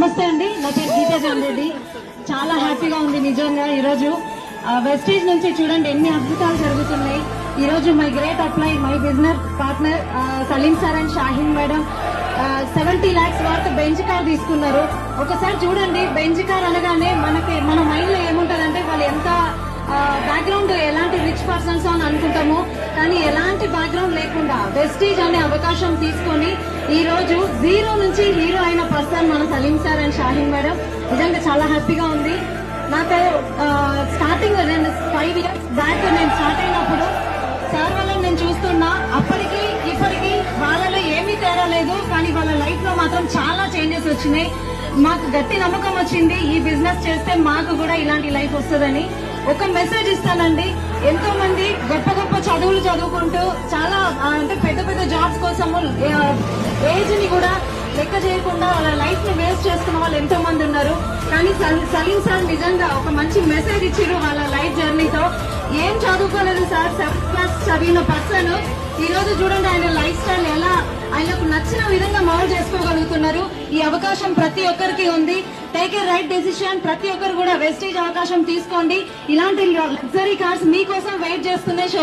నమస్తే అండి, నా పేరు గీతా జామరెడ్డి. చాలా హ్యాపీగా ఉంది నిజంగా. ఈరోజు వెస్టీజ్ నుంచి చూడండి ఎన్ని అద్భుతాలు జరుగుతున్నాయి. ఈ రోజు my great upline my business partner Salim sir and Shaheen madam 70 lakhs worth Benz car తీసుకున్నారు. ఒకసారి చూడండి, బెంచ్ కార్ అనగానే మన మైండ్ లో ఏముంటదంటే వాళ్ళు ఎంత బ్యాక్గ్రౌండ్ ఎలాంటి రిచ్ పర్సన్స్ అని అనుకుంటాము, కానీ ఎలాంటి బ్యాక్గ్రౌండ్ లేకుండా వెస్టీజ్ అనే అవకాశం తీసుకొని ఈ రోజు జీరో నుంచి హీరో అయిన పర్సన్ మన Salim sir and Shaheen madam. నిజంగా చాలా హ్యాపీగా ఉంది. నాకు స్టార్టింగ్ 5 years బ్యాక్ నేను స్టార్ట్ అయినప్పుడు సార్ వాళ్ళని నేను చూస్తున్నా. అప్పటికి ఇప్పటికి వాళ్ళలో ఏమీ తేడా లేదు, కానీ వాళ్ళ లైఫ్ లో మాత్రం చాలా చేంజెస్ వచ్చినాయి. మాకు గట్టి నమ్మకం వచ్చింది, ఈ బిజినెస్ చేస్తే మాకు కూడా ఇలాంటి లైఫ్ వస్తుందని. ఒక మెసేజ్ ఇస్తానండి, ఎంతో మంది గొప్ప గొప్ప చదువులు చదువుకుంటూ చాలా అంటే పెద్ద పెద్ద జాబ్స్ కోసము ఏజ్ ని కూడా లెక్క చేయకుండా వాళ్ళ లైఫ్ ని వేస్ట్ చేసుకున్న వాళ్ళు ఎంతో మంది ఉన్నారు. కానీ సలీం సార్ నిజంగా ఒక మంచి మెసేజ్ ఇచ్చారు వాళ్ళ లైఫ్ జర్నీతో. ఏం చదువుకోలేదు సార్, 7th class చదివిన పర్సన్ ఈ రోజు చూడండి ఆయన లైఫ్ స్టైల్ ఎలా ఆయనకు నచ్చిన విధంగా మౌల్డ్ చేసుకోగలుగుతున్నారు. ఈ అవకాశం ప్రతి ఒక్కరికి ఉంది. Take a right decision. ప్రతి ఒక్కరు కూడా వెస్టీజ్ అవకాశం తీసుకోండి. ఇలాంటి లగ్జరీ కార్స్ మీకోసం వెయిట్ చేస్తున్నాయి.